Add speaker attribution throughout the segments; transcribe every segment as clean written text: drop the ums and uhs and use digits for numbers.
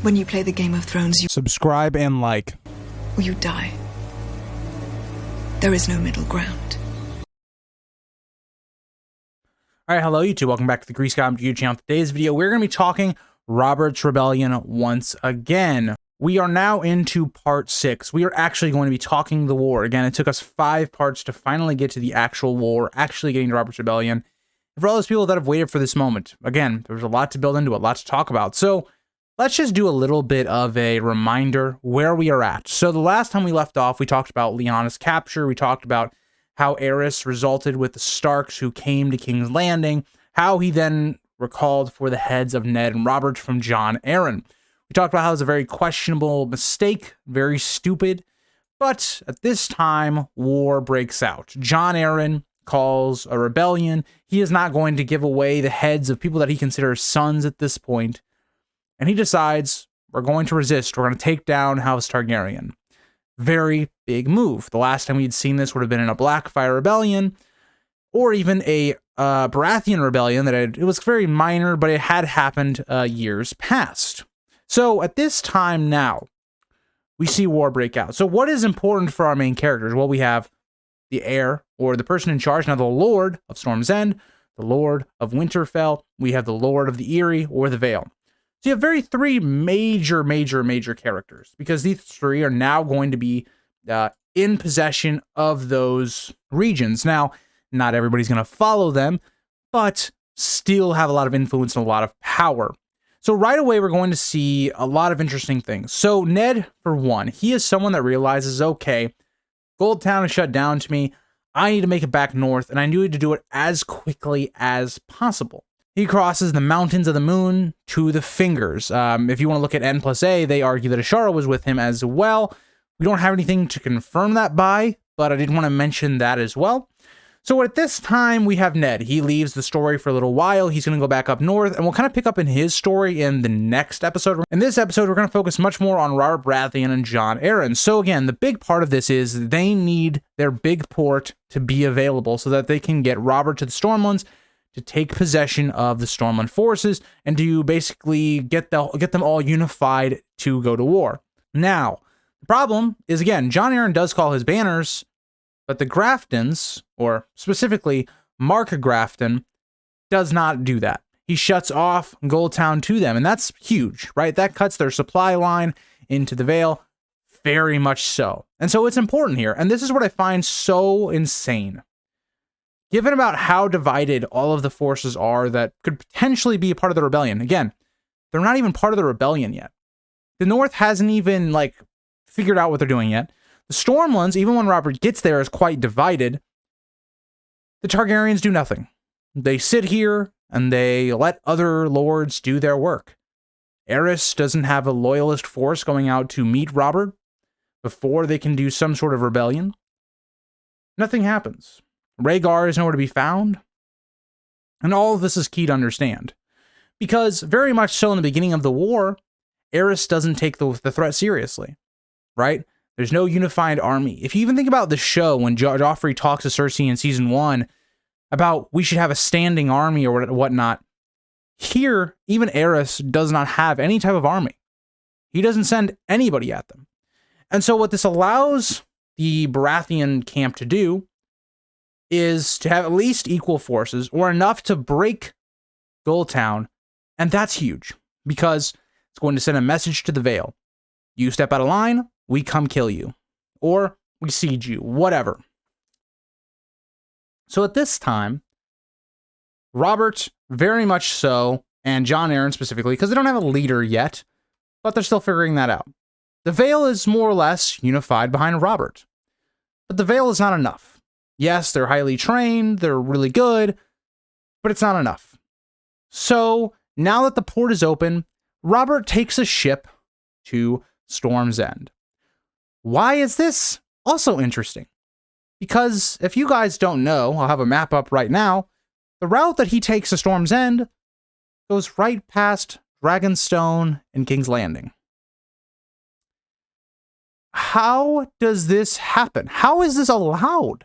Speaker 1: When you play the Game of Thrones, you
Speaker 2: Subscribe and like.
Speaker 1: or you die. There is no middle ground.
Speaker 2: Alright, hello YouTube, welcome back to the Grease Scott YouTube channel. Today's video, we're going to be talking Robert's Rebellion once again. We are now into part 6. We are actually going to be talking the war. Again, it took us 5 parts to finally get to the actual war, actually getting to Robert's Rebellion. And for all those people that have waited for this moment, again, there's a lot to build into it, a lot to talk about. So let's just do a little bit of a reminder where we are at. So the last time we left off, we talked about Lyanna's capture. We talked about how Aerys resulted with the Starks who came to King's Landing, how he then recalled for the heads of Ned and Robert from Jon Arryn. We talked about how it was a very questionable mistake, very stupid, but at this time, war breaks out. Jon Arryn calls a rebellion. He is not going to give away the heads of people that he considers sons at this point. And he decides, we're going to resist. We're going to take down House Targaryen. Very big move. The last time we'd seen this would have been in a Blackfire Rebellion, or even a Baratheon Rebellion. It was very minor, but it had happened years past. So at this time now, we see war break out. So what is important for our main characters? Well, we have the heir, or the person in charge, now the Lord of Storm's End, the Lord of Winterfell. We have the Lord of the Eyrie, or the Vale. So you have three major characters, because these three are now going to be in possession of those regions. Now, not everybody's going to follow them, but still have a lot of influence and a lot of power. So right away, we're going to see a lot of interesting things. So Ned, for one, he is someone that realizes, okay, Gulltown is shut down to me. I need to make it back north, and I need to do it as quickly as possible. He crosses the Mountains of the Moon to the Fingers. If you want to look at N+A, they argue that Ashara was with him as well. We don't have anything to confirm that by, but I did want to mention that as well. So at this time, we have Ned. He leaves the story for a little while. He's going to go back up north, and we'll kind of pick up in his story in the next episode. In this episode, we're going to focus much more on Robert Baratheon and Jon Arryn. So again, the big part of this is they need their big port to be available so that they can get Robert to the Stormlands, to take possession of the Stormland forces, and to basically get them all unified to go to war. Now, the problem is, again, Jon Arryn does call his banners, but the Graftons, or specifically Mark Grafton, does not do that. He shuts off Gulltown to them, and that's huge, right? That cuts their supply line into the Vale, very much so. And so it's important here, and this is what I find so insane. Given about how divided all of the forces are that could potentially be a part of the rebellion. Again, they're not even part of the rebellion yet. The North hasn't even, figured out what they're doing yet. The Stormlands, even when Robert gets there, is quite divided. The Targaryens do nothing. They sit here, and they let other lords do their work. Aerys doesn't have a loyalist force going out to meet Robert before they can do some sort of rebellion. Nothing happens. Rhaegar is nowhere to be found. And all of this is key to understand. Because very much so in the beginning of the war, Aerys doesn't take the threat seriously, right? There's no unified army. If you even think about the show, when Joffrey talks to Cersei in season 1 about we should have a standing army or whatnot, here, even Aerys does not have any type of army. He doesn't send anybody at them. And so what this allows the Baratheon camp to do is to have at least equal forces, or enough to break Gulltown, and that's huge, because it's going to send a message to the Vale. You step out of line, we come kill you, or we siege you, whatever. So at this time, Robert, very much so, and Jon Arryn specifically, because they don't have a leader yet, but they're still figuring that out. The Vale is more or less unified behind Robert, but the Vale is not enough. Yes, they're highly trained, they're really good, but it's not enough. So, now that the port is open, Robert takes a ship to Storm's End. Why is this also interesting? Because if you guys don't know, I'll have a map up right now, the route that he takes to Storm's End goes right past Dragonstone and King's Landing. How does this happen? How is this allowed?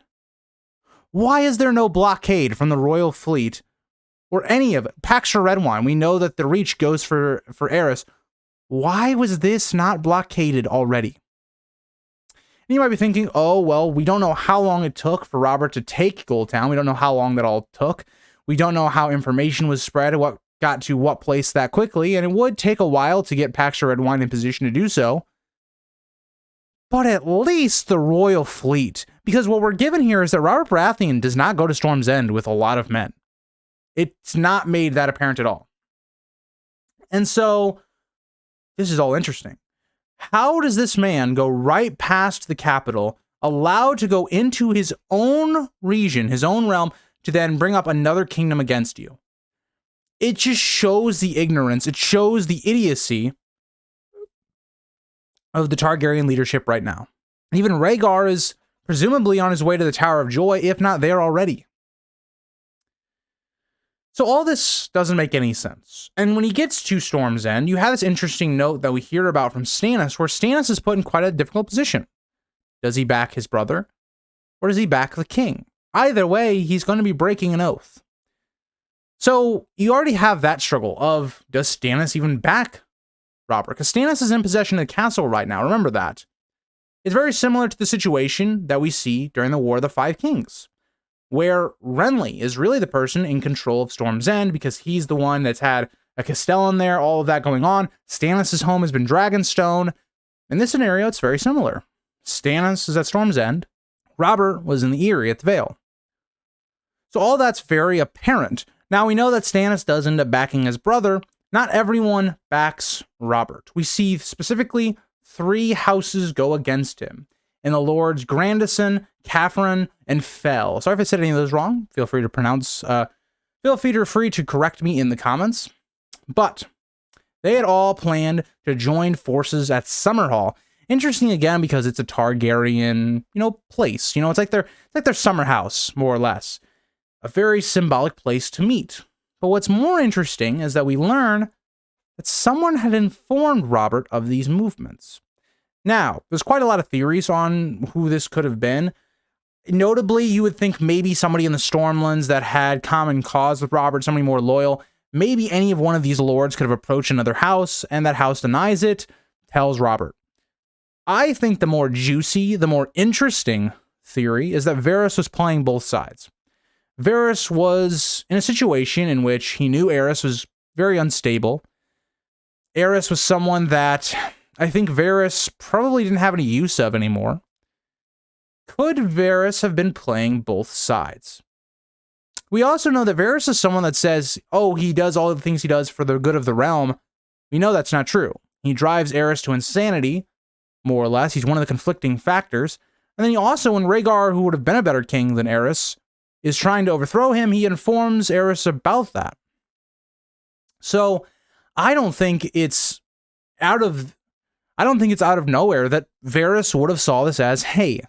Speaker 2: Why is there no blockade from the royal fleet or any of it? Pax Redwine, we know that the reach goes for Aerys. Why was this not blockaded already? And you might be thinking, oh, well, we don't know how long it took for Robert to take Gulltown. We don't know how long that all took. We don't know how information was spread, what got to what place that quickly, and it would take a while to get Paxton Redwyne in position to do so. But at least the royal fleet, because what we're given here is that Robert Baratheon does not go to Storm's End with a lot of men. It's not made that apparent at all. And so, this is all interesting. How does this man go right past the capital, allowed to go into his own region, his own realm, to then bring up another kingdom against you? It just shows the ignorance. It shows the idiocy of the Targaryen leadership right now. Even Rhaegar is presumably on his way to the Tower of Joy, if not there already. So all this doesn't make any sense. And when he gets to Storm's End, you have this interesting note that we hear about from Stannis, where Stannis is put in quite a difficult position. Does he back his brother? Or does he back the king? Either way, he's going to be breaking an oath. So you already have that struggle of, does Stannis even back Robert? Because Stannis is in possession of the castle right now. Remember that. It's very similar to the situation that we see during the War of the Five Kings, where Renly is really the person in control of Storm's End because he's the one that's had a castell in there, all of that going on. Stannis' home has been Dragonstone. In this scenario, it's very similar. Stannis is at Storm's End. Robert was in the Eyrie at the Vale. So all that's very apparent. Now, we know that Stannis does end up backing his brother. Not everyone backs Robert. We see specifically 3 houses go against him. And the Lords Grandison, Catherine, and Fell. Sorry if I said any of those wrong. Feel free to correct me in the comments. But they had all planned to join forces at Summerhall. Interesting again because it's a Targaryen, place. It's like their summer house, more or less. A very symbolic place to meet. But what's more interesting is that we learn that someone had informed Robert of these movements. Now, there's quite a lot of theories on who this could have been. Notably, you would think maybe somebody in the Stormlands that had common cause with Robert, somebody more loyal. Maybe any of one of these lords could have approached another house, and that house denies it, tells Robert. I think the more juicy, the more interesting theory is that Varys was playing both sides. Varys was in a situation in which he knew Aerys was very unstable. Aerys was someone that I think Varys probably didn't have any use of anymore. Could Varys have been playing both sides? We also know that Varys is someone that says, oh, he does all the things he does for the good of the realm. We know that's not true. He drives Aerys to insanity, more or less. He's one of the conflicting factors. And then he also, when Rhaegar, who would have been a better king than Aerys, is trying to overthrow him, he informs Aerys about that. So I don't think it's out of nowhere that Varys would have saw this as, hey,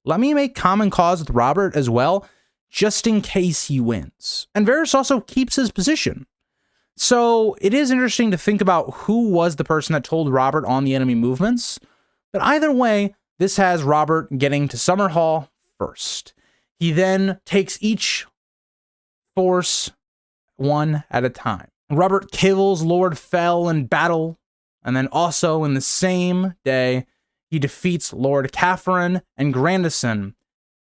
Speaker 2: let me make common cause with Robert as well, just in case he wins. And Varys also keeps his position. So it is interesting to think about who was the person that told Robert on the enemy movements. But either way, this has Robert getting to Summerhall first. He then takes each force one at a time. Robert kills Lord Fell in battle, and then also in the same day, he defeats Lord Catherine and Grandison,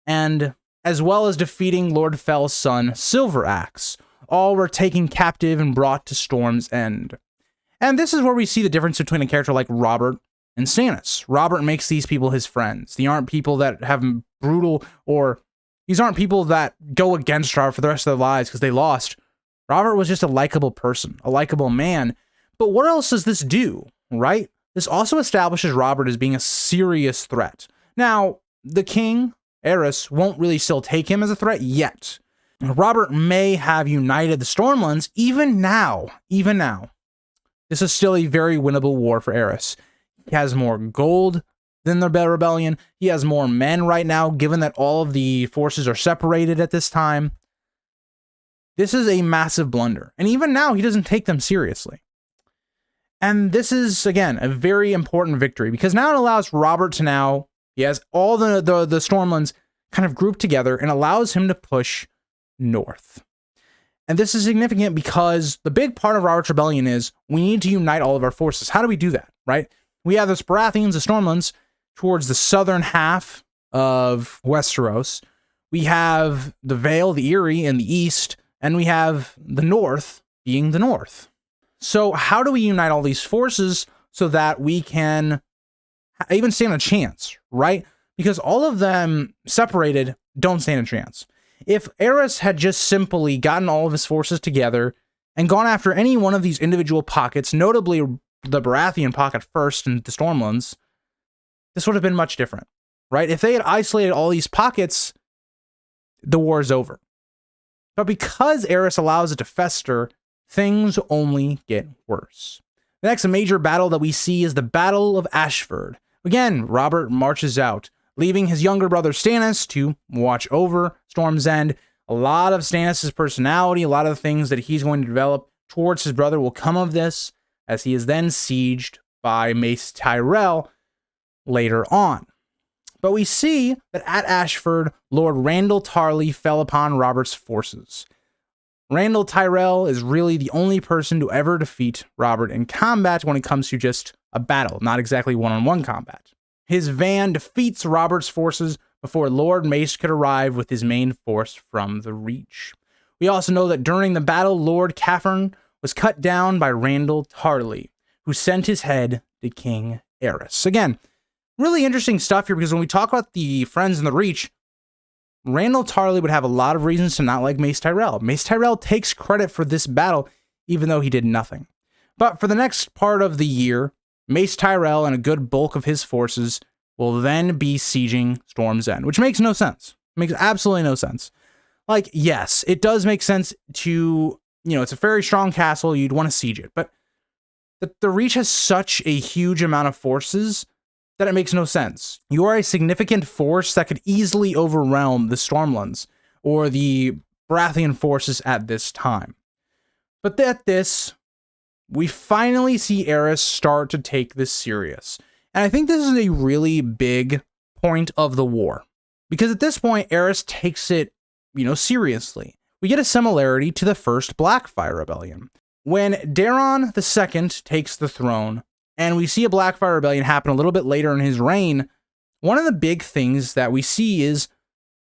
Speaker 2: and as well as defeating Lord Fell's son, Silveraxe. All were taken captive and brought to Storm's End. And this is where we see the difference between a character like Robert and Stannis. Robert makes these people his friends. They aren't people that have brutal, or these aren't people that go against Robert for the rest of their lives because they lost. Robert was just a likable person, a likable man. But what else does this do, right? This also establishes Robert as being a serious threat. Now, the king, Aerys, won't really still take him as a threat yet. Robert may have united the Stormlands even now. This is still a very winnable war for Aerys. He has more gold than the rebellion. He has more men right now, given that all of the forces are separated at this time. This is a massive blunder. And even now, he doesn't take them seriously. And this is, again, a very important victory because now it allows Robert to he has all the Stormlands kind of grouped together and allows him to push north. And this is significant because the big part of Robert's Rebellion is we need to unite all of our forces. How do we do that, right? We have the Baratheons, the Stormlands, towards the southern half of Westeros. We have the Vale, the Eyrie in the east, and we have the north being the north. So how do we unite all these forces so that we can even stand a chance, right? Because all of them separated don't stand a chance. If Aerys had just simply gotten all of his forces together and gone after any one of these individual pockets, notably the Baratheon pocket first and the Stormlands, this would have been much different, right? If they had isolated all these pockets, the war is over. But because Aerys allows it to fester, things only get worse. The next major battle that we see is the Battle of Ashford. Again, Robert marches out, leaving his younger brother Stannis to watch over Storm's End. A lot of Stannis' personality, a lot of the things that he's going to develop towards his brother will come of this, as he is then sieged by Mace Tyrell later on. But we see that at Ashford, Lord Randyll Tarly fell upon Robert's forces. Randyll Tyrell is really the only person to ever defeat Robert in combat when it comes to just a battle, not exactly one-on-one combat. His van defeats Robert's forces before Lord Mace could arrive with his main force from the Reach. We also know that during the battle, Lord Caffern was cut down by Randyll Tarly, who sent his head to King Aerys. Again, really interesting stuff here, because when we talk about the Friends in the Reach, Randyll Tarly would have a lot of reasons to not like Mace Tyrell. Mace Tyrell takes credit for this battle, even though he did nothing. But for the next part of the year, Mace Tyrell and a good bulk of his forces will then be sieging Storm's End, which makes no sense. Makes absolutely no sense. Like, yes, it does make sense to, it's a very strong castle, you'd want to siege it, but the Reach has such a huge amount of forces that it makes no sense. You are a significant force that could easily overwhelm the Stormlands or the Baratheon forces at this time. But at this, we finally see Aerys start to take this serious. And I think this is a really big point of the war, because at this point, Aerys takes it, seriously. We get a similarity to the first Blackfyre Rebellion. When Daeron II takes the throne, and we see a Blackfyre Rebellion happen a little bit later in his reign, one of the big things that we see is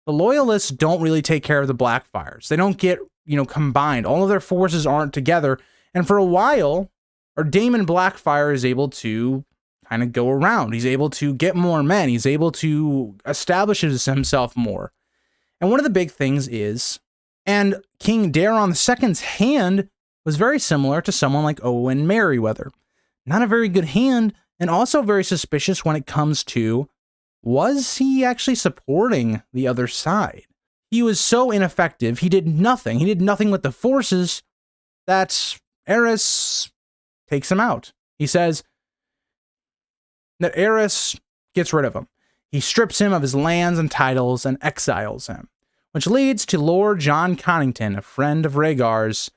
Speaker 2: the Loyalists don't really take care of the Blackfyres. They don't get, combined. All of their forces aren't together. And for a while, our Daemon Blackfyre is able to kind of go around. He's able to get more men. He's able to establish himself more. And one of the big things is, and King Daeron II's hand was very similar to someone like Owen Merryweather. Not a very good hand, and also very suspicious when it comes to, was he actually supporting the other side? He was so ineffective, he did nothing. He did nothing with the forces that Aerys takes him out. He says that Aerys gets rid of him. He strips him of his lands and titles and exiles him, which leads to Lord John Connington, a friend of Rhaegar's,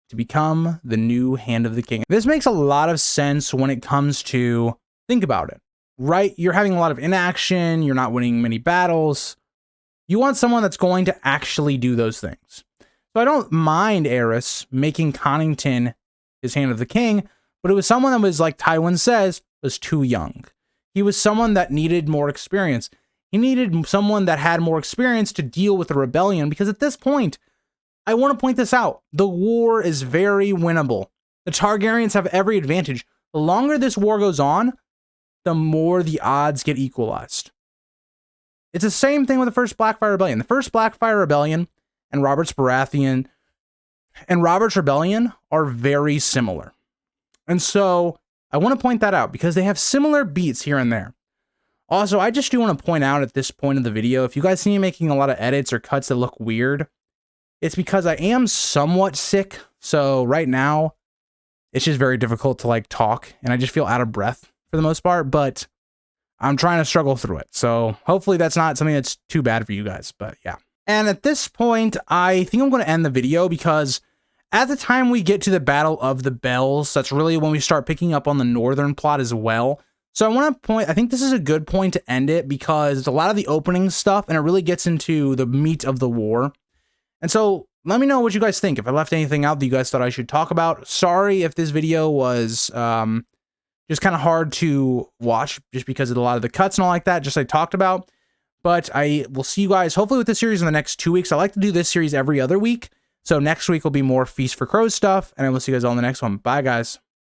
Speaker 2: to become the new Hand of the King. This makes a lot of sense when it comes to, think about it, right? You're having a lot of inaction, you're not winning many battles. You want someone that's going to actually do those things. So I don't mind Aerys making Connington his Hand of the King, but it was someone that was, like Tywin says, was too young. He was someone that needed more experience. He needed someone that had more experience to deal with the rebellion, because at this point, I want to point this out. The war is very winnable. The Targaryens have every advantage. The longer this war goes on, the more the odds get equalized. It's the same thing with the first Blackfyre Rebellion. The first Blackfyre Rebellion and Robert's Baratheon and Robert's Rebellion are very similar. And so I want to point that out because they have similar beats here and there. Also, I just do want to point out at this point of the video, if you guys see me making a lot of edits or cuts that look weird, it's because I am somewhat sick. So right now, it's just very difficult to talk, and I just feel out of breath for the most part, but I'm trying to struggle through it. So hopefully that's not something that's too bad for you guys, but yeah. And at this point, I think I'm going to end the video because at the time we get to the Battle of the Bells, that's really when we start picking up on the northern plot as well. So I think this is a good point to end it because it's a lot of the opening stuff and it really gets into the meat of the war. And so let me know what you guys think. If I left anything out that you guys thought I should talk about. Sorry if this video was just kind of hard to watch just because of a lot of the cuts and all like that, just like I talked about. But I will see you guys hopefully with this series in the next 2 weeks. I like to do this series every other week. So next week will be more Feast for Crows stuff, and I will see you guys all in the next one. Bye, guys.